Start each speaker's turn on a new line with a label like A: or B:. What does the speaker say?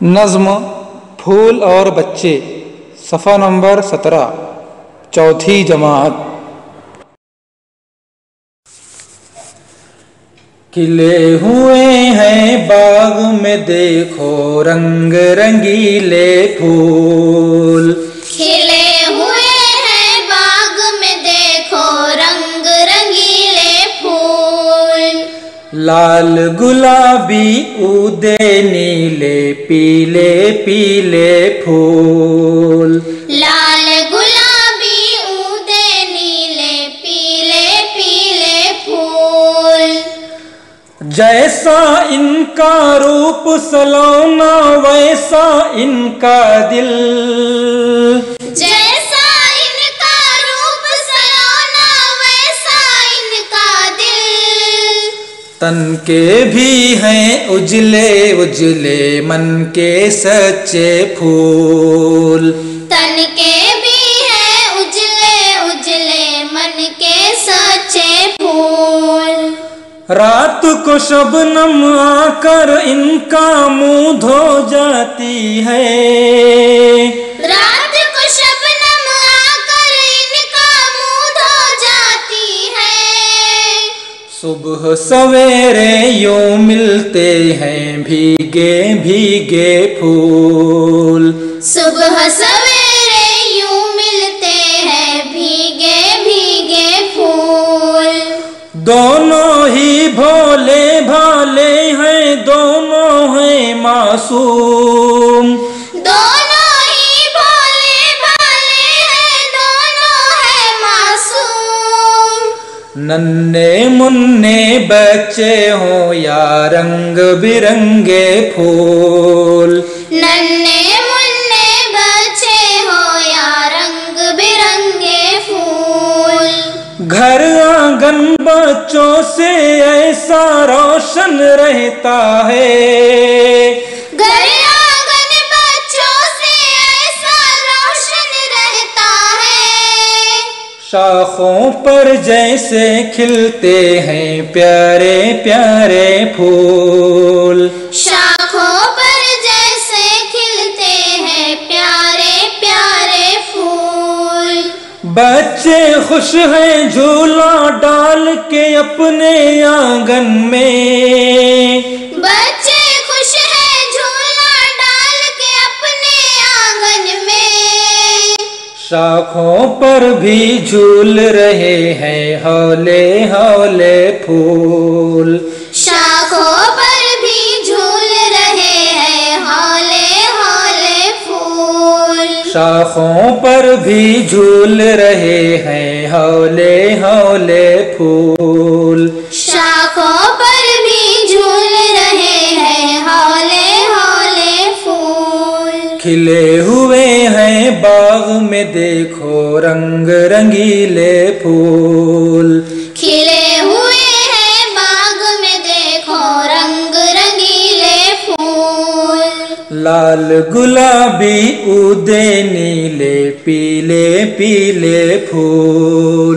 A: नज़्म फूल और बच्चे, सफ़ा नंबर 17, चौथी जमात। खिले हुए हैं बाग में देखो रंग रंगीले फूल,
B: खिले हुए हैं बाग में देखो रंग रंगीले फूल।
A: लाल गुलाबी उदे नीले पीले पीले फूल,
B: लाल गुलाबी उदे नीले पीले पीले फूल।
A: जैसा इनका रूप सलोना वैसा इनका दिल,
B: जैसा इनका रूप सलोना वैसा इनका दिल।
A: तन के भी हैं उजले उजले मन के सच्चे फूल,
B: तन के भी हैं उजले उजले मन के सच्चे फूल।
A: रात को शबनम आकर इनका मुंह धो जाती है,
B: रात को शबनम आकर इनका मुंह धो जाती है।
A: सुबह सवेरे यूं मिलते हैं भीगे भीगे फूल,
B: सुबह सवेरे यूं मिलते हैं भीगे भीगे फूल।
A: दोनों ही भोले भाले हैं, दोनों हैं मासूम,
B: दोनों ही भोले भाले हैं, दोनों हैं मासूम।
A: नन्हे मुन्ने बच्चे हों या रंग बिरंगे फूल,
B: नन्हे मुन्ने बच्चे हो या रंग बिरंगे फूल।
A: घर आंगन बच्चों से ऐसा रोशन रहता है,
B: घर आंगन बच्चों से ऐसा रोशन रहता है।
A: शाखों पर जैसे खिलते हैं प्यारे प्यारे फूल,
B: शाखों पर जैसे खिलते हैं प्यारे प्यारे फूल।
A: बच्चे खुश हैं झूला डाल के अपने आंगन में,
B: बच्चे खुश हैं झूला डाल के अपने आंगन में।
A: शाखों पर भी झूल रहे हैं हौले हौले फूल,
B: शाखों पर भी झूल रहे हैं हौले हौले फूल।
A: शाखों पर भी झूल रहे हैं हौले हौले फूल,
B: शाखों पर भी झूल रहे हैं हौले हौले फूल।
A: खिले हुए हैं बाग में देखो रंग रंगीले फूल,
B: खिले हुए हैं बाग में देखो रंग रंगीले फूल।
A: लाल गुलाबी उदे नीले पीले पीले फूल।